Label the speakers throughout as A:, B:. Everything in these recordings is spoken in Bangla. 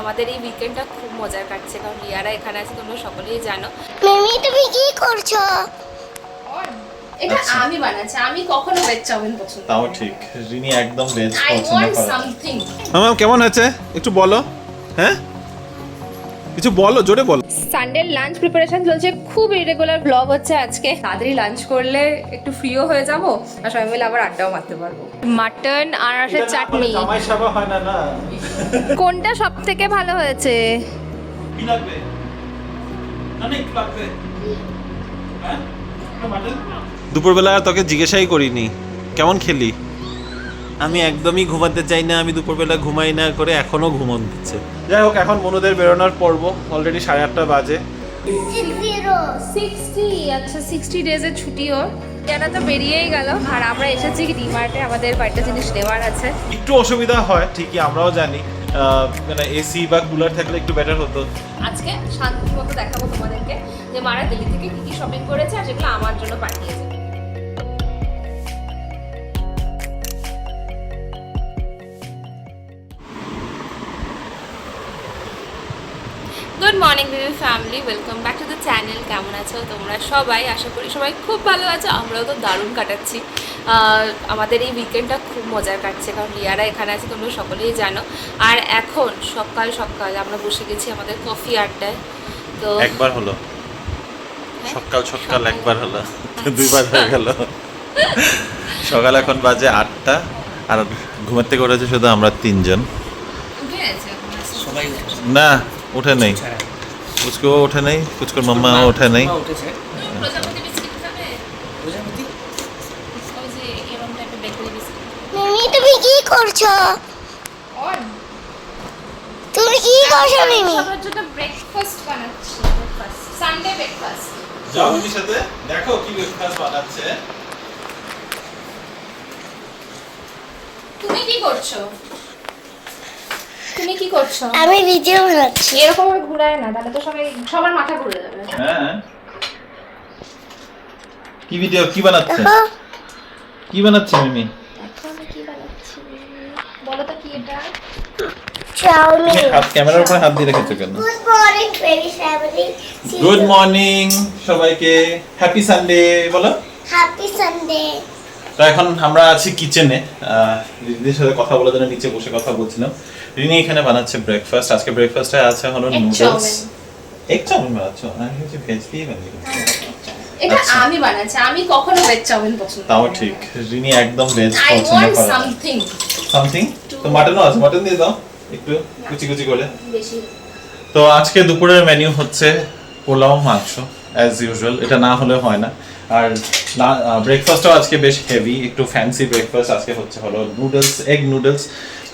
A: আমাদের এই উইকেন্ডটা খুব মজার কাটছে, কারণ রিয়ারা এখানে আছে, তোমরা সকলেই জানো।
B: মিমি তুমি কি করছো?
A: এটা
C: আচ্ছা।
A: আমি বানাচ্ছি, আমি কখনো ভেজ চাউমিন পছন্দ
C: তাও
A: করি না।
C: ঠিক, রিনি একদম ভেজ
A: I
C: পছন্দ
A: want
C: করে।
A: something.
C: ম্যাম কেমন হয়েছে একটু বলো, হ্যাঁ কিছু বলো, জোরে বলো।
A: সানডের লাঞ্চ প্রিপারেশন চলছে, খুব ইরেগুলার ব্লগ হচ্ছে আজকে। তাড়াতাড়ি লাঞ্চ করলে একটু ফ্রিও হয়ে যাব, আর সবাই মিলে আবার আড্ডাও মারতে পারবো। মাটন আনারসের চাটনি,
C: জামাই সাবা হয় না না।
A: কোনটা সব থেকে ভালো হয়েছে?
C: কি লাগবে? না না একটু লাগবে। হ্যাঁ দুপুরবেলা তোকে জিজ্ঞাসাই করিনি কেমন খেলি। আমি একদমই ঘুমাতে চাই না, আমি দুপুরবেলা ঘুমাই না করে এখনো ঘুমন দিচ্ছে। যাই হোক, এখন মনুদের বেরোনোর পর্ব, অলরেডি 8:30 বাজে।
A: 60, আচ্ছা 60 ডেজের ছুটি ওর। এরা তো বেরিয়েই গেল, আর আমরা এসেছি ডিমার্টে, আমাদের কয়েকটা জিনিস নেওয়ার আছে।
C: একটু অসুবিধা হয় ঠিকই, আমরাও জানি, মানে এসি বা কুলার থাকলে একটু বেটার হতো।
A: আজকে শান্তি মতো দেখাবো তোমাদেরকে যে মারা দিল্লি থেকে কি কি শপিং করেছে, আর সেগুলো আমার জন্য পাঠিয়েছে। Good morning Bibi family, welcome back to the channel. কেমন আছো তোমরা সবাই? আশা করি সবাই খুব ভালো আছো, আমরাও তো দারুণ কাটাচ্ছি। আমাদের এই উইকেন্ডটা খুব মজার কাটছে, কারণ রিয়ারা এখানে আছে, তোমরা সকলেই জানো। আর এখন সকাল সকাল আমরা বসে গেছি আমাদের কফি আড্ডায়। তো
C: একবার হলো
A: হ্যাঁ?
C: সকাল সকাল একবার হলো, দুইবার হয়ে গেল। সকাল এখন বাজে 8টা, আর ঘুমের থেকে উঠেছে শুধু আমরা 3জন।
A: উঠে গেছে এখন
D: সবাই উঠেছে।
C: না উঠে নেই, পুচকো ওঠে নেই, পুচকোর মাম্মাও ওঠে নেই।
D: উঠেছে।
A: প্রজাপতি বিস্কিট খাবে?
D: প্রজাপতি?
A: ওই যে এরকম টাইপের বেকারি বিস্কিট।
B: মিমি তুমি কি করছো?
A: অন
B: তুমি কি করছো মিমি?
A: সবার জন্য ব্রেকফাস্ট বানাচ্ছি, ব্রেকফাস্ট সানডে ব্রেকফাস্ট।
C: জামিনীর সাথে দেখো কি ব্রেকফাস্ট বানাচ্ছে।
A: তুমি কি করছো? তুমি কি করছো?
B: আমি ভিডিও বানাচ্ছি।
A: এরকম ভাবে ঘুরায় না, তাহলে তো সবার মাথা ঘুরে যাবে।
C: হ্যাঁ কি ভিডিও, কি বানাচ্ছে,
B: দেখো
C: কি বানাচ্ছে মিমি?
A: এখন আমি কি বানাচ্ছি বলো তো, কি এটা?
B: চাউমিন।
C: তুমি হাত ক্যামেরার উপরে হাত দিয়ে রেখেছো কেন?
B: Good morning baby family.
C: Good morning সবাইকে, হ্যাপি সানডে বলো।
B: Happy Sunday.
C: তো এখন আমরা আছি কিচেনে, দিদির সাথে কথা বলার জন্য নিচে বসে কথা বলছিলাম। রিনি এখানে বানাচ্ছে ব্রেকফাস্ট। আজকে ব্রেকফাস্টে আছে হলো
A: Egg
C: noodles.
A: chowmin।
C: Egg chowmein বানাচ্ছো? আমি হচ্ছে ভেজ দিয়ে বানিয়েছি।
A: এটা
C: আচ্ছা।
A: আমি বানাচ্ছি, আমি কখনো ভেজ চাউমিন পছন্দ
C: তাও
A: করি না।
C: ঠিক, রিনি একদম ভেজ
A: I
C: পছন্দ
A: want
C: করে।
A: something
C: সামথিং তো মাটনও আছে, মাটন দিয়ে দাও একটু কুচি কুচি করে।
A: বেশি।
C: তো আজকে দুপুরের মেনু হচ্ছে পোলাও মাংস অ্যাজ ইউজুয়াল, এটা না হলে হয় না। আর ব্রেকফাস্টও আজকে বেশ হেভি, একটু ফ্যান্সি ব্রেকফাস্ট আজকে হচ্ছে হলো নুডলস, এগ নুডলস।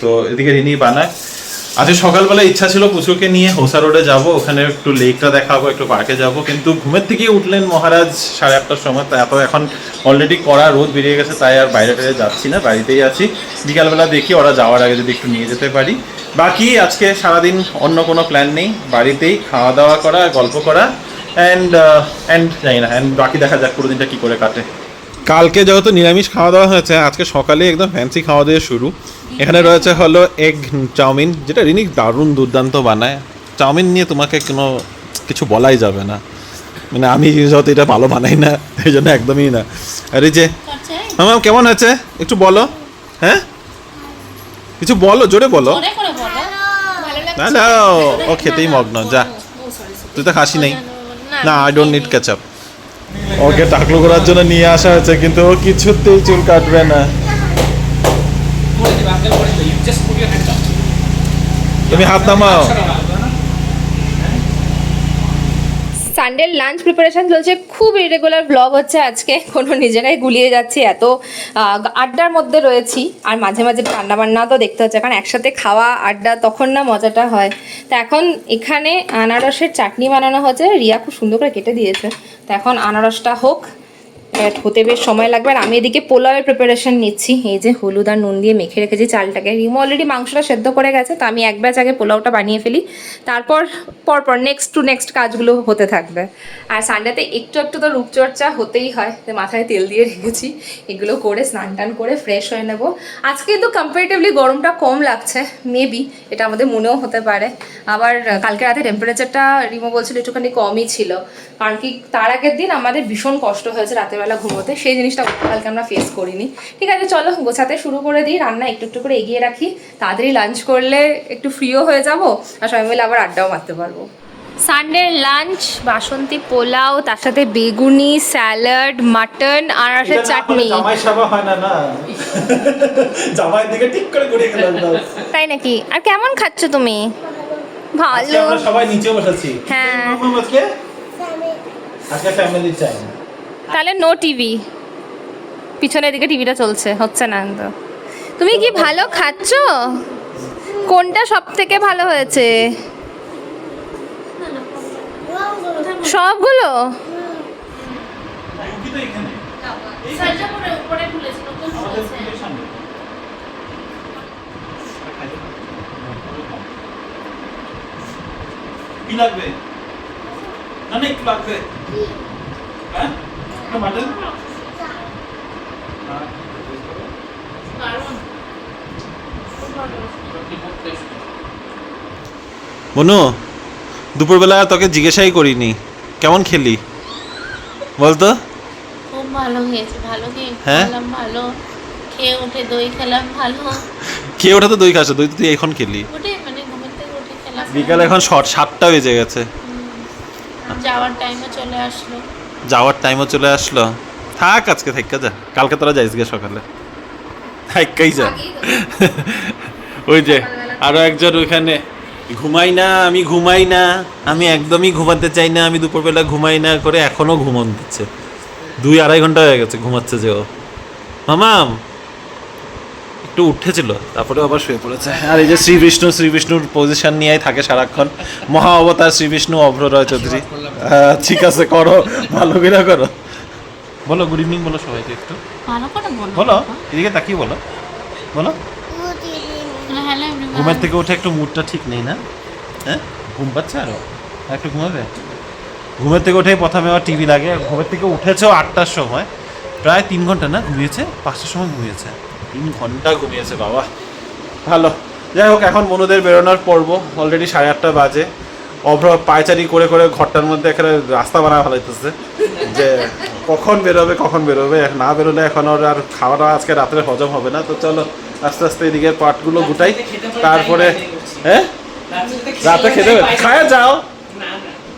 C: তো এদিকে রিনি বানায়। আজকে সকালবেলা ইচ্ছা ছিল পুচুকে নিয়ে হোসা রোডে যাব, ওখানে একটু লেকটা দেখাবো, একটু পার্কে যাব, কিন্তু ঘুমের থেকেই উঠলেন মহারাজ 8:30টার সময়। তা এত এখন অলরেডি কড়া রোদ বেরিয়ে গেছে, তাই আর বাইরে টাইরে যাচ্ছি না, বাড়িতেই আছি। বিকালবেলা দেখি ওরা যাওয়ার আগে যদি একটু নিয়ে যেতে পারি। বাকি আজকে সারাদিন অন্য কোনো প্ল্যান নেই, বাড়িতেই খাওয়া দাওয়া করা, গল্প করা, অ্যান্ড জানি না, অ্যান্ড বাকি দেখা যাক পুরো দিনটা কী করে কাটে। কালকে যেহেতু নিরামিষ খাওয়া দাওয়া হয়েছে, আজকে সকালে একদম ফ্যান্সি খাওয়া দাওয়া শুরু। এখানে রয়েছে হলো এগ চাউমিন, যেটা রিনি দারুণ দুর্দান্ত বানায়। চাউমিন নিয়ে তোমাকে কোনো কিছু বলাই যাবে না, মানে আমি যেহেতু এটা ভালো বানাই না, এই জন্য একদমই না। আরে যে ম্যাম কেমন হয়েছে একটু বলো, হ্যাঁ কিছু বলো, জোরে বলো। না না ও খেতেই মগ্ন, যা তুই তো খাসি নাই। না আই ডোন্ট নিড কেচাপ। ওকে টাকলু করার জন্য নিয়ে আসা হয়েছে, কিন্তু ও কিছুতেই চুল কাটবে না।
D: করে দিবে, আঙ্কেল করে দিবে। You just put your hand up.
C: তুমি হাত নামাও।
A: সানডের লাঞ্চ প্রিপারেশন চলছে, খুব ইরেগুলার ব্লগ হচ্ছে আজকে, কোনো নিজেরাই গুলিয়ে যাচ্ছি, এত আড্ডার মধ্যে রয়েছি। আর মাঝে মাঝে রান্না বান্নাও তো দেখতে হচ্ছে, কারণ একসাথে খাওয়া আড্ডা তখন না মজাটা হয়। তো এখন এখানে আনারসের চাটনি বানানো হচ্ছে, রিয়া খুব সুন্দর করে কেটে দিয়েছে। তো এখন আনারসটা হোক, বাট হতে বেশ সময় লাগবে। আর আমি এদিকে পোলাওয়ের প্রিপারেশন নিচ্ছি। এই যে হলুদ আর নুন দিয়ে মেখে রেখেছি চালটাকে। রিমো অলরেডি মাংসটা সেদ্ধ করে গেছে, তো আমি এক ব্যাচ আগে পোলাওটা বানিয়ে ফেলি, তারপর পরপর নেক্সট কাজগুলো হতে থাকবে। আর সানডেতে একটু একটু তো রূপচর্চা হতেই হয়, তো মাথায় তেল দিয়ে রেখেছি। এগুলো করে স্নান টান করে ফ্রেশ হয়ে নেব। আজকে কিন্তু কম্পারেটিভলি গরমটা কম লাগছে, মেবি এটা আমাদের মনেও হতে পারে। আবার কালকে রাতে টেম্পারেচারটা রিমো বলছিল একটুখানি কমই ছিল, কারণ কি তার আগের দিন আমাদের ভীষণ কষ্ট হয়েছে রাতের বেলা ঘুমোতে, সেই জিনিসটা কালকে আমরা ফেস করিনি। ঠিক আছে, চলো গোছাতে শুরু করে দিই, রান্না একটু একটু করে এগিয়ে রাখি, তাড়াতাড়ি লাঞ্চ করলে একটু ফ্রিও হয়ে যাব, আর সবাই মিলে আবার আড্ডাও মারতে পারবো। সানডের লাঞ্চ বাসন্তী পোলাও, তার সাথে বেগুনি, স্যালাড, মাটন আর আছে চাটনি।
C: জামাই সাবা হয় না না, জামাই দিকে ঠিক করে ঘুরে গেলাম না।
A: তাই নাকি? আর কেমন খাচ্ছ তুমি?
C: আজকে
A: ভালো।
C: আমরা সবাই নিচে বসেছি।
A: হ্যাঁ।
C: আজকে ফ্যামিলি চাই।
A: তাহলে নো টিভি, পিছনের দিকে টিভিটা চলছে, হচ্ছে না তো। তুমি কি ভালো খাচ্ছ? কোনটা সব থেকে ভালো হয়েছে? সবগুলো?
C: কি লাগবে? না না একটু লাগবে। হ্যাঁ মাটন মনু, দুপুরবেলা তোকে জিজ্ঞাসাই করিনি কেমন খেলি বলতো।
E: খুব ভালো খেয়েছি, ভালো
C: হ্যাঁ?
E: খেলাম, ভালো খেয়ে উঠে দই খেলাম, ভালো
C: খেয়ে ওঠা তো দই খাস, দই তো তুই এখন খেলি।
E: উঠে মানে ঘুমের থেকে উঠে খেলাম।
C: বিকালে এখন 7টা বেজে গেছে,
E: যাওয়ার টাইমও চলে আসলো।
C: যাওয়ার টাইমও চলে আসলো। থাক আজকে থাইকা যা, কালকে তোরা যাইস গে সকালে, থাইকাই যা। ওই যে আরো একজন ওইখানে, ঘুমাই না আমি, ঘুমাই না আমি, একদমই ঘুমাতে চাই না আমি, দুপুরবেলা ঘুমাই না করে এখনো ঘুমন দিচ্ছে। 2-2.5 ঘন্টা হয়ে গেছে ঘুমাচ্ছে যে ও। মামাম একটু উঠেছিল, তারপরে আবার শুয়ে পড়েছে। আর এই যে শ্রীবিষ্ণুর পজিশন নিয়েই থাকে সারাক্ষণ, মহা অবতার শ্রীবিষ্ণু অভ্র রয় চৌধুরী। ঠিক আছে, করো ভালো করে করো। বলো গুড ইভিনিং বলো সবাইকে একটু,
E: ভালো করে
C: বলো এদিকে তাকিয়ে বলো, বলো।
E: হ্যালো
C: ঘুমের থেকে উঠে একটু মুডটা ঠিক নেই না? হ্যাঁ, ঘুম পাচ্ছে আরো, আর একটু ঘুমাবে। ঘুমের থেকে উঠেই প্রথমে আবার টিভি লাগে। ঘুমের থেকে উঠেছেও 8টার সময়, প্রায় 3 ঘন্টা না ঘুমিয়েছে, 5টার সময় ঘুমিয়েছে, 3 ঘন্টা ঘুমিয়েছে বাবা। ভালো, যাই হোক এখন মনুদের বেরোনোর পর্ব। অলরেডি 8:30 বাজে। অভ্র পায়চারি করে করে ঘরটার মধ্যে এখানে রাস্তা বানা ফেলাইতেছে যে কখন বেরোবে। না বেরোলে এখন ওর আর খাওয়াটা আজকে রাত্রে হজম হবে না। তো চলো আস্তে আস্তে এদিকে পাটগুলো গুটাই, তারপরে হ্যাঁ রাতে খেতে হবে, খায়া যাও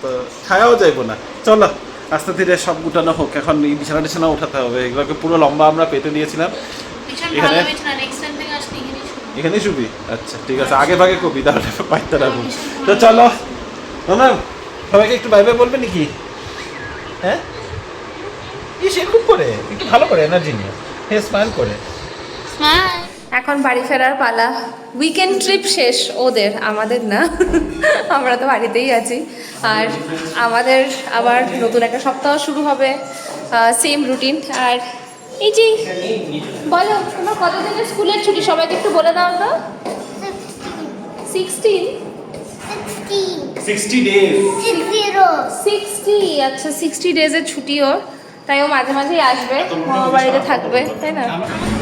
C: তো, খায়াও যাইবো না। চলো আস্তে ধীরে সব গুটানো হোক। এখন এই বিছানা উঠাতে হবে, এগুলোকে পুরো লম্বা আমরা পেতে দিয়েছিলাম। এখানে এখানেই শুবি? আচ্ছা ঠিক আছে, আগে ভাগে কবি তাহলে পাইতে রাখবো। তো চলো না, সবাইকে একটু বাই বাই বলবে নাকি? হ্যাঁ সে খুব করে একটু ভালো করে এনার্জি নিয়ে, হ্যাঁ স্মাইল করে।
A: এখন বাড়ি ফেরার পালা। উইকেন্ড ট্রিপ শেষ ওদের, আমাদের না। আমরা তো বাড়িতেই আছি। আর আমাদের আবার নতুন একটা সপ্তাহ শুরু হবে, সেম রুটিন। আর এই যে বলো তোমার কতদিনের স্কুলের ছুটি, সবাইকে একটু বলে দাও তো। 16
C: 60 days
A: 60, আচ্ছা 60 ডেজের ছুটি ওর, তাই ও মাঝে মাঝেই আসবে, মামা বাড়িতে থাকবে, তাই না?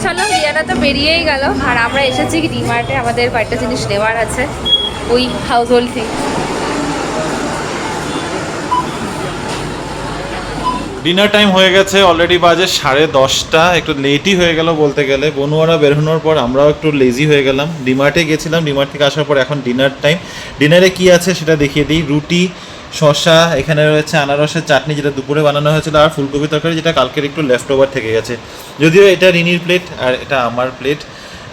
A: চলো রিয়ানা তো বেরিয়েই গেল, আর আমরা এসেছি ডিমার্টে, আমাদের কয়েকটা জিনিস নেওয়ার আছে, ওই house hold thing.
C: Dinner time হয়ে গেছে, অলরেডি বাজে 10:30, একটু লেটই হয়ে গেল বলতে গেলে। বনুয়ারা বেরোনোর পর আমরাও একটু লেজি হয়ে গেলাম। ডিমার্টে গেছিলাম, ডিমার্ট থেকে আসার পর এখন ডিনার টাইম। ডিনারে কি আছে সেটা দেখিয়ে দিই। রুটি, শসা, এখানে রয়েছে আনারসের চাটনি যেটা দুপুরে বানানো হয়েছিল, আর ফুলকপি তরকারি যেটা কালকের একটু লেফট ওভার থেকে গেছে। যদিও এটা রিনির প্লেট আর এটা আমার প্লেট,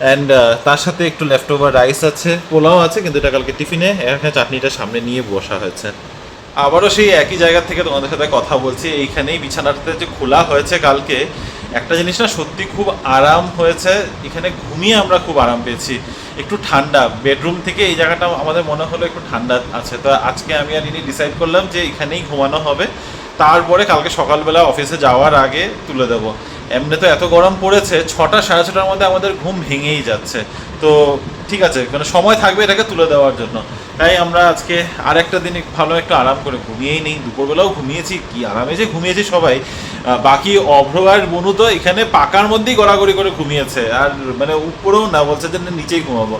C: অ্যান্ড তার সাথে একটু লেফট ওভার রাইস আছে, পোলাও আছে, কিন্তু এটা কালকে টিফিনে। এখানে চাটনিটা সামনে নিয়ে বসা হয়েছে। আবারও সেই একই জায়গা থেকে তোমাদের সাথে কথা বলছি। এইখানেই বিছানাটাতে যে খোলা হয়েছে কালকে, একটা জিনিস না সত্যি খুব আরাম হয়েছে, এখানে ঘুমিয়ে আমরা খুব আরাম পেয়েছি। একটু ঠান্ডা, বেডরুম থেকে এই জায়গাটা আমাদের মনে হলো একটু ঠান্ডা আছে, তো আজকে আমি আর ইনি ডিসাইড করলাম যে এখানেই ঘুমানো হবে, তারপরে কালকে সকালবেলা অফিসে যাওয়ার আগে তুলে দেবো। এমনি তো এত গরম পড়েছে, 6টা সাড়ে 6টার মধ্যে আমাদের ঘুম ভেঙেই যাচ্ছে, তো ঠিক আছে মানে সময় থাকবে এটাকে তুলে দেওয়ার জন্য। তাই আমরা আজকে আর একটা দিন ভালো একটু আরাম করে ঘুমিয়েই নেই। দুপুরবেলাও ঘুমিয়েছি, কি আরামে যে ঘুমিয়েছি সবাই। বাকি অভ্র আর বনু তো এখানে পাকার মধ্যেই গড়াগড়ি করে ঘুমিয়েছে, আর মানে উপরেও না, বলছে যে নিচেই ঘুমাবো।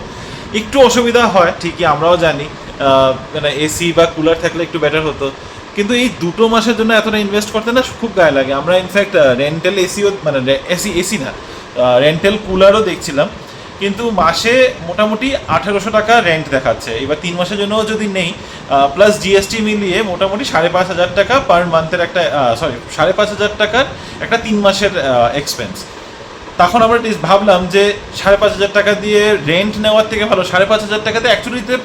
C: একটু অসুবিধা হয় ঠিকই, আমরাও জানি, মানে এসি বা কুলার থাকলে একটু বেটার হতো, কিন্তু এই 2 মাসের জন্য এতটা ইনভেস্ট করতে না খুব গায়ে লাগে। আমরা ইনফ্যাক্ট রেন্টাল এসিও মানে এসি না, রেন্টাল কুলারও দেখছিলাম, কিন্তু মাসে মোটামুটি 1800 টাকা রেন্ট দেখাচ্ছে। এবার 3 মাসের জন্য যদি নেই, প্লাস জিএসটি মিলিয়ে মোটামুটি 5500 টাকা পার মান্থের একটা 5500 টাকার একটা 3 মাসের এক্সপেন্স। তখন আমরা ভাবলাম যে 5500 টাকা দিয়ে রেন্ট নেওয়ার থেকে ভালো 5500 টাকাতে অ্যাকচুয়ালিতে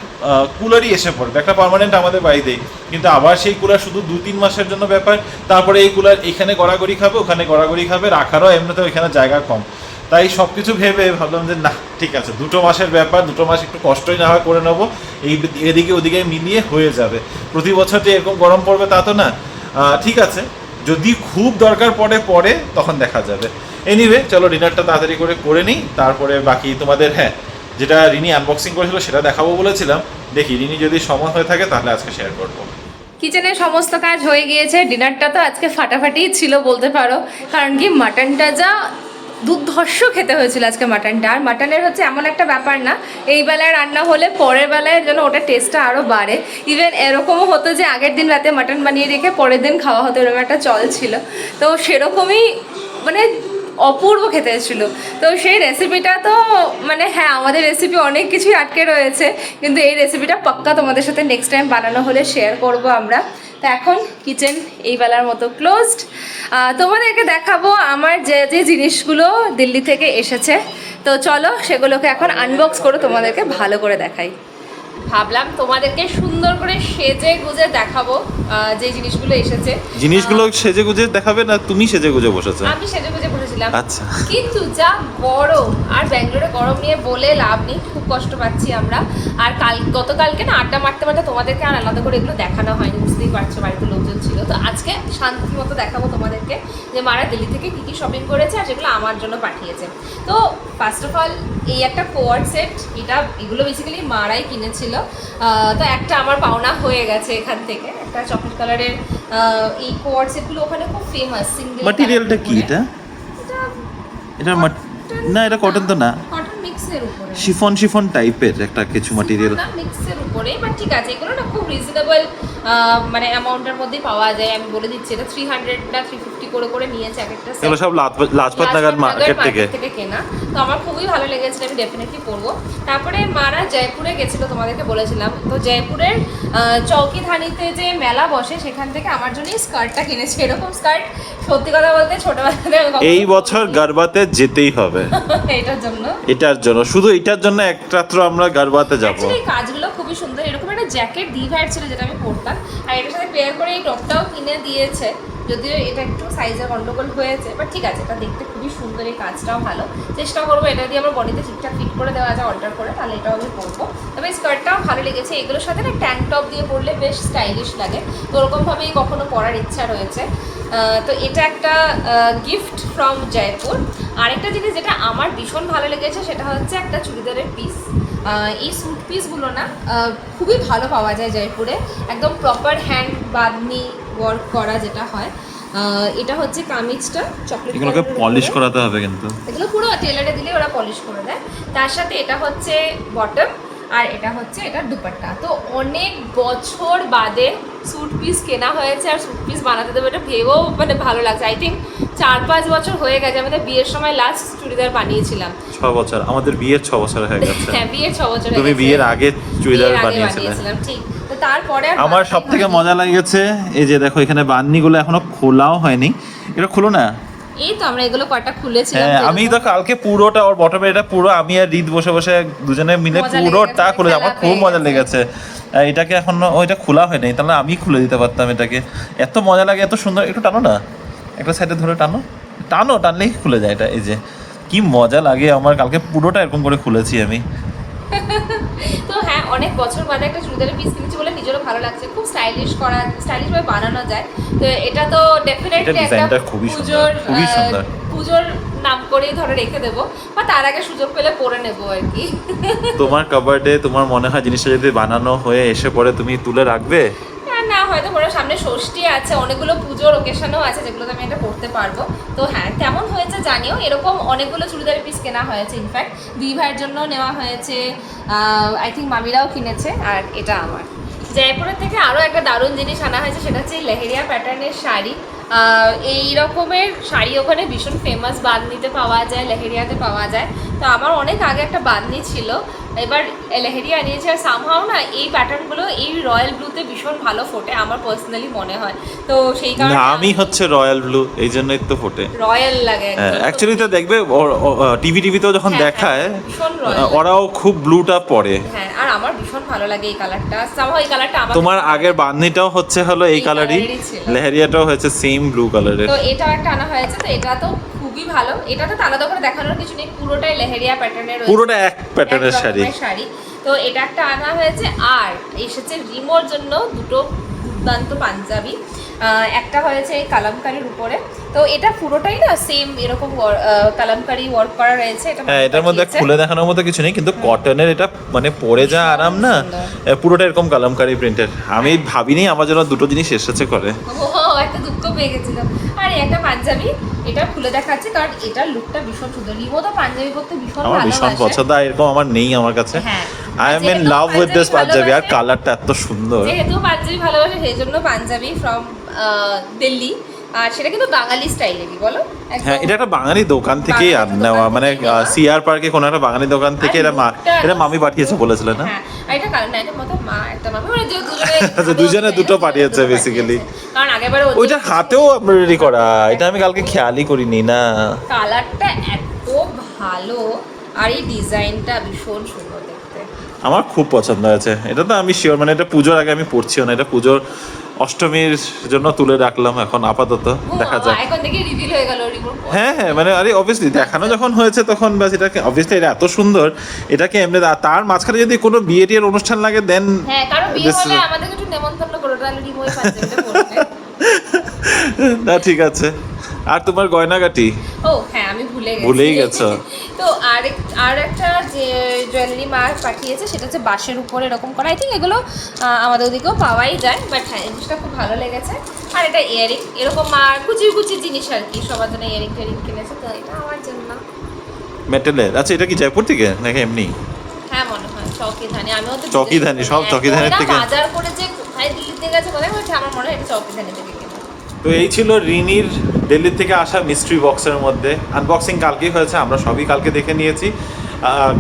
C: কুলারই এসে পড়বে, একটা পার্মানেন্ট আমাদের বাড়িতেই। কিন্তু আবার সেই কুলার শুধু 2-3 মাসের জন্য ব্যাপার, তারপরে এই কুলার এখানে গড়াগড়ি খাবে, ওখানে গড়াগড়ি খাবে, রাখারও এমনিতেও এখানে জায়গা কম। তাই সব কিছু ভেবে ভাবলাম যে না ঠিক আছে, 2 মাসের ব্যাপার, 2 মাস একটু কষ্টই না হয় করে নেবো, এই এদিকে ওদিকে মিলিয়ে হয়ে যাবে। প্রতি বছর যে এরকম গরম পড়বে তা তো না। ঠিক আছে, যদি খুব দরকার পড়ে তখন দেখা যাবে। এনিওয়ে চলো ডিনারটা তাড়াতাড়ি করে নিই, তারপরে বাকি তোমাদের যেটা রিনি আনবক্সিং করেছিল সেটা দেখাবো বলেছিলাম, দেখি রিনি যদি সময় হয়ে থাকে তাহলে আজকে শেয়ার করবো।
A: কিচেনের সমস্ত কাজ হয়ে গিয়েছে, ডিনারটা তো আজকে ফাটাফাটিই ছিল বলতে পারো, কারণ কি মাটনটা যা দুর্ধর্ষ খেতে হয়েছিল আজকে মাটনটা। আর মাটনের হচ্ছে এমন একটা ব্যাপার না, এই বেলায় রান্না হলে পরের বেলায় যেন ওটা টেস্টটা আরও বাড়ে। ইভেন এরকমও হতো যে আগের দিন রাতে মাটন বানিয়ে রেখে পরের দিন খাওয়া হতো, এরকম একটা চল ছিল। তো সেরকমই মানে অপূর্ব খেতে ছিল। তো সেই রেসিপিটা তো মানে আমাদের রেসিপি অনেক কিছুই আটকে রয়েছে, কিন্তু এই রেসিপিটা পাক্কা তোমাদের সাথে নেক্সট টাইম বানানো হলে শেয়ার করব আমরা। তো এখন কিচেন এই বেলার মতো ক্লোজড। তোমাদেরকে দেখাবো আমার যে যে জিনিসগুলো দিল্লি থেকে এসেছে, তো চলো সেগুলোকে এখন আনবক্স করে তোমাদেরকে ভালো করে দেখাই। ভাবলাম তোমাদেরকে সুন্দর করে সেজে গুজে দেখাবো যে জিনিসগুলো এসেছে।
C: জিনিসগুলো সেজে গুজে দেখাবে না তুমি সেজে গুজে বসেছো?
A: আমি সেজে গুজে বসেছিলাম।
C: আচ্ছা,
A: কিন্তু যা গরম, আর ব্যাঙ্গালোরে গরম নিয়ে বলে লাভ নেই, খুব কষ্ট পাচ্ছি আমরা। আর গতকালকে না আড্ডা মারতে মারতে তোমাদেরকে আর আলাদা করে এগুলো দেখানো হয়নি, বুঝতেই পারছো বাড়িতে লোকজন ছিল। তো আজকে শান্তি মতো দেখাবো তোমাদেরকে যে মারা দিল্লি থেকে কী কী শপিং করেছে আর যেগুলো আমার জন্য পাঠিয়েছে। তো ফার্স্ট অফ অল এই একটা কোয়ার্ড সেট, এগুলো বেসিক্যালি মারাই কিনেছিল। তো একটা আমার পাওনা হয়ে গেছে এখান থেকে, একটা চকলেট কালারের। এই কোয়ার্ড সেটগুলো ওখানে খুব ফেমাস। সিঙ্গেল
C: ম্যাটেরিয়ালটা কি এটা? এটা না, এটা কটন তো না,
A: কটন মিক্সের উপরে,
C: শিফন টাইপের একটা কিছু ম্যাটেরিয়াল,
A: না মিক্সের উপরে। বাট ঠিক আছে, এগুলো না খুব রিজনেবল মানে অ্যামাউন্টের মধ্যেই পাওয়া যায়। আমি বলে দিচ্ছি, এটা 300 না 350 করে নিয়েছে এক একটা সেট।
C: এগুলো সব লাজপত নগর মার্কেট
A: থেকে কেনা। তো আমার খুবই ভালো লেগেছিল, আমি ডেফিনেটলি পরবো। তারপরে মারা জয়পুরে গেছিল, তোমাদেরকে বলেছিলাম। তো জয়পুরের চৌকিধানিতে যে মেলা বসে সেখান থেকে আমার জন্য এই স্কার্টটা কিনেছে। এরকম স্কার্ট সত্যি কথা বলতে ছোটবেলাতে
C: এই বছর গরবাতে যেতেই হবে এটার জন্য শুধু এটার জন্য একমাত্র আমরা গরবাতে যাব।
A: অ্যাকচুয়ালি কাজগুলো খুবই সুন্দর। এরকম একটা জ্যাকেট ডিভাইড ছিল যেটা আমি পরতাম, আর এটার সাথে পেয়ার করে এই টপটাও কিনে দিয়েছে। যদিও এটা একটু সাইজে গন্ডগোল হয়েছে, বাট ঠিক আছে, এটা দেখতে খুবই সুন্দর, এই কাজটাও ভালো। চেষ্টা করবো এটা দিয়ে আমার বডিতে ঠিকঠাক ফিট করে দেওয়া যায় অল্টার করে, তাহলে এটাও আমি পরবো। তবে স্কার্টটাও ভালো লেগেছে। এগুলোর সাথে না ট্যাঙ্ক টপ দিয়ে পরলে বেশ স্টাইলিশ লাগে, তো ওরকমভাবেই কখনো পরার ইচ্ছা রয়েছে। তো এটা একটা গিফট ফ্রম জয়পুর। আরেকটা জিনিস যেটা আমার ভীষণ ভালো লেগেছে সেটা হচ্ছে একটা চুড়িদারের পিস। এই স্যুট পিসগুলো না খুবই ভালো পাওয়া যায় জয়পুরে, একদম প্রপার হ্যান্ড বাঁধনি ওয়ার্ক করা যেটা হয়। এটা হচ্ছে কামিজটা চকলেট,
C: এগুলোকে পলিশ করাতে হবে, কিন্তু
A: এগুলো পুরো টেলারে দিলে ওরা পলিশ করে দেয়। তার সাথে এটা হচ্ছে বটম, আর এটা হচ্ছে এটা দুপাট্টা। তো অনেক বছর বাদে স্যুট পিস কেনা হয়েছে, আর স্যুট পিস বানাতে দেবো এটা ভেবেও মানে ভালো লাগছে। আই থিঙ্ক 4-5 বছর হয়ে গেছে। আমাদের বিয়ের সময় লাস্ট চুড়িদার বানিয়েছিলাম।
C: 6 বছর, আমাদের বিয়ের 6 বছর হয়ে গেছে।
A: হ্যাঁ, বিয়ের 6 বছর।
C: তুমি বিয়ের আগে চুড়িদার বানিয়েছিলাম,
A: ঠিক। তো তারপরে
C: আমার সবথেকে মজা লেগেছে এই যে দেখো এখানে বান্নিগুলো এখনো খোলাও হয়নি, এটা খুলো না।
A: এই তো আমরা এগুলো কটা খুলেছিলাম।
C: হ্যাঁ, আমি তো কালকে পুরোটা ওর বটমে এটা পুরো আমি আর রিদ বসে বসে দুজনে মিলে পুরোটা খুলে, আমার খুব মজা লেগেছে। এটাকে এখন ওইটা খোলা হয়নি, তাহলে আমি খুলে দিতে পারতাম এটাকে। এত মজা লাগে, এত সুন্দর। একটু টানো না, একটা সাইডে ধরে টানো, টানো, টানলেই খুলে যায় এটা। এই যে কি মজা লাগে আমার, কালকে পুরোটা এরকম করে খুলেছি আমি।
A: তো হ্যাঁ, অনেক বছর বাদে একটা চুড়িদারের পিস কিনেছি বলে নিজেরও ভালো লাগছে। খুব স্টাইলিশ ভাবে বানানো যায়। তো এটা তো ডেফিনেটলি একটা
C: ডিজাইনটা খুবই সুন্দর, খুবই সুন্দর।
A: পুজোর নাম করেই ধরে রেখে দেবো, বা তার আগে সুযোগ পেলে পরে নেবো আর কি।
C: তোমার কাবার্ডে তোমার মনে হয় জিনিসটা যদি বানানো হয়ে এসে পরে তুমি তুলে রাখবে?
A: না, হয়তো পরে সামনে ষষ্ঠী আছে, অনেকগুলো পুজোর ওকেশনও আছে যেগুলোতে আমি এটা পড়তে পারবো। তো হ্যাঁ, কেমন হয়েছে জানিও। এরকম অনেকগুলো চুড়িদারের পিস কেনা হয়েছে, ইনফ্যাক্ট দুই ভাইয়ের জন্য নেওয়া হয়েছে, আই থিঙ্ক মামিরাও কিনেছে, আর এটা আমার। জয়পুরের থেকে আরও একটা দারুণ জিনিস আনা হয়েছে, সেটা হচ্ছে লেহেরিয়া প্যাটার্নের শাড়ি। এই রকমের শাড়ি ওখানে ভীষণ ফেমাস, বাঁধনিতে পাওয়া যায়, লেহেরিয়াতে পাওয়া যায়। তো আমার অনেক আগে একটা বাঁধনি ছিল, এবার লেহেরিয়া নিয়েছে। আর সামহাও না এই প্যাটার্নগুলো এই রয়্যাল ব্লুতে ভীষণ ভালো ফোটে আমার পার্সোনালি মনে হয়। তো সেই কারণে
C: আমি হচ্ছে রয়্যাল ব্লু, এই জন্যই তো ফোটে,
A: রয়্যাল লাগে।
C: অ্যাকচুয়ালি তো দেখবে টিভিতেও যখন দেখায়
A: ভীষণ রয়্যাল,
C: ওরাও খুব ব্লুটা পরে।
A: হ্যাঁ, আর আমার ভীষণ ভালো লাগে এই কালারটা। সামহাও এই কালারটা আমার,
C: তোমার আগের বাঁধনিটাও হচ্ছে হলো এই কালারই,
A: কালারেরই ছিল।
C: লেহেরিয়াটাও হচ্ছে সেম ব্লু কালারের।
A: তো এটাও একটা আনা হয়েছে, তো এটা তো খুবই ভালো। এটা তো আলাদা করে দেখানোর কিছু নেই, পুরোটাই লেহেরিয়া প্যাটার্নের,
C: পুরোটা এক প্যাটার্নের শাড়ি।
A: তো এটা একটা আনা হয়েছে। আর এসেছে রিমোর জন্য দুটো দুর্দান্ত পাঞ্জাবি। একটা হয়েছে এই কালামকারির উপরে, তো এটা পুরোটাই না সেম এরকম কালামকারি ওয়ার্ক করা রয়েছে। এটা
C: হ্যাঁ, এটার মধ্যে খুলে দেখানোর মতো কিছু নেই, কিন্তু কটনের এটা মানে পরে যা আরাম না, পুরোটা এরকম কালামকারি প্রিন্টের। আমি ভাবিনি আমার জন্য দুটো জিনিস এসেছে করে।
A: ও, একটা দুঃখ পেয়ে গেছিলাম। আর একটা পাঞ্জাবি, এটা খুলে দেখাচ্ছি কারণ এটার লুকটা ভীষণ সুন্দর। রিমো তো পাঞ্জাবি পরতে ভীষণ
C: আমার ভীষণ
A: ভালোবাসে।
C: পছন্দ, এরকম আমার নেই আমার কাছে।
A: হ্যাঁ,
C: I am in love with this Punjabi, আর কালারটা এত সুন্দর।
A: যেহেতু পাঞ্জাবি ভালোবাসে সেই জন্য পাঞ্জাবি ফ্রম দিল্লি, আর সেটা কিন্তু বাঙালি স্টাইলেরই, বলো?
C: হ্যাঁ, এটা একটা বাঙালি দোকান থেকেই নেওয়া, মানে সিআর পার্কে কোনো একটা বাঙালি দোকান থেকে এটা মামি পাঠিয়েছে বলেছিল না?
A: হ্যাঁ, আর এটা কালার না, এটা মতো মা একটা মামি, মানে যে
C: দুজনে দুটো পাঠিয়েছে বেসিক্যালি।
A: কারণ আগেরবার
C: ওইটা হাতেও এমব্রয়ডারি করা, এটা আমি কালকে খেয়ালই করিনি না।
A: কালারটা এত ভালো, আর এই ডিজাইনটা ভীষণ সুন্দর দেখতে,
C: আমার খুব পছন্দ হয়েছে। এটা তো আমি শিওর, মানে এটা পুজোর আগে আমি পড়ছিও না, এটা পুজোর অষ্টমীর জন্য তুলে রাখলাম এখন আপাতত, দেখা যাক।
A: এখন থেকে রিভিল হয়ে গেল রিমোট।
C: হ্যাঁ হ্যাঁ, মানে আরে অবভিয়াসলি দেখানো যখন হয়েছে তখন বাস, এটাকে অবভিয়াসলি এটা এত সুন্দর, এটাকে এমনি তার মাঝখানে যদি কোনো বিয়ে টিয়ের অনুষ্ঠান লাগে দেন,
A: হ্যাঁ, কারণ বিয়ে হলে আমাদের একটু নেমন্তন্ন করো, তাহলে রিমোই পাঞ্জাবিটা পরবে।
C: না ঠিক আছে। আর তোমার গয়নাগাটি?
A: ও হ্যাঁ, আমি
C: ভুলেই গেছো।
A: তো আর একটা যে জুয়েলারি মা পাঠিয়েছে, সেটা হচ্ছে বাঁশের উপরে এরকম করা। আই থিঙ্ক এগুলো আমাদের ওদিকেও পাওয়াই যায়, বাট হ্যাঁ, জিনিসটা খুব ভালো লেগেছে। আর এটা ইয়ারিং, এরকম মার কুচি কুচি জিনিস আর কি, সবার জন্য ইয়ারিং টেয়ারিং কিনেছে, তো এটা আমার জন্য।
C: মেটেলের? আচ্ছা, এটা কি জয়পুর থেকে নাকি এমনি?
A: হ্যাঁ, মনে হয় চৌকিধানি। আমিও তো
C: চৌকিধানি, সব চৌকিধানির থেকে
A: বাজার করে যে কোথায় দিল্লিতে গেছে কোথায় হচ্ছে, আমার মনে হয় এটা চৌকিধানি থেকে কেনা।
C: তো এই ছিল রিনির দিল্লি থেকে আসা মিস্ট্রি বক্সের মধ্যে। আনবক্সিং কালকেই হয়েছে, আমরা সবই কালকে দেখে নিয়েছি,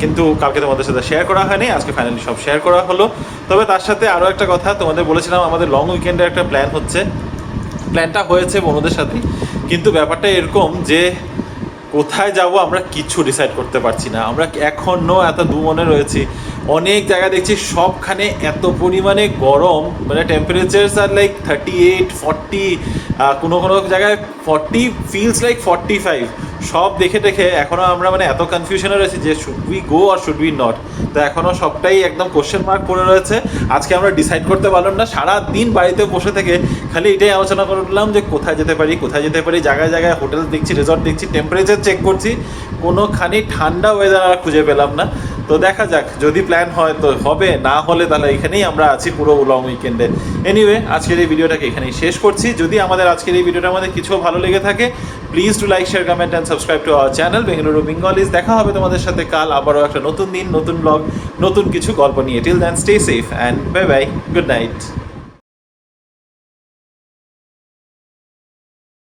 C: কিন্তু কালকে তোমাদের সাথে শেয়ার করা হয়নি, আজকে ফাইনালি সব শেয়ার করা হলো। তবে তার সাথে আরও একটা কথা, তোমাদের বলেছিলাম আমাদের লং উইকেন্ডের একটা প্ল্যান হচ্ছে, প্ল্যানটা হয়েছে বন্ধুদের সাথে, কিন্তু ব্যাপারটা এরকম যে কোথায় যাব আমরা কিচ্ছু ডিসাইড করতে পারছি না। আমরা এখনও এত দুমনে রয়েছি, অনেক জায়গা দেখছি সবখানে এত পরিমাণে গরম, মানে টেম্পারেচারস আর লাইক 38, 40, কোনো কোনো জায়গায় 40 ফিলস লাইক 45। সব দেখে এখনও আমরা মানে এত কনফিউশনে রয়েছি যে should we go or should we not. তো এখনও সবটাই একদম কোশ্চেন মার্ক পড়ে রয়েছে। আজকে আমরা ডিসাইড করতে পারলাম না, সারাদিন বাড়িতে বসে থেকে খালি এটাই আলোচনা করলাম যে কোথায় যেতে পারি। জায়গায় জায়গায় হোটেল দেখছি, রিসর্ট দেখছি, টেম্পারেচার চেক করছি, কোনোখানি ঠান্ডা ওয়েদার আর খুঁজে পেলাম না। তো দেখা যাক, যদি প্ল্যান হয় তো হবে, না হলে তাহলে এখানেই আমরা আছি পুরো লং উইকেন্ডে। এনিওয়ে, আজকের এই ভিডিওটাকে এখানেই শেষ করছি। যদি আমাদের আজকের এই ভিডিওটার মধ্যে কিছু ভালো লেগে থাকে, please to like, share, comment and subscribe to our channel Bengaluru Bengalis. দেখা হবে তোমাদের সাথে কাল আবারও একটা নতুন দিন, নতুন ব্লগ, নতুন কিছু গল্প নিয়ে। Till then stay safe and bye bye, good night.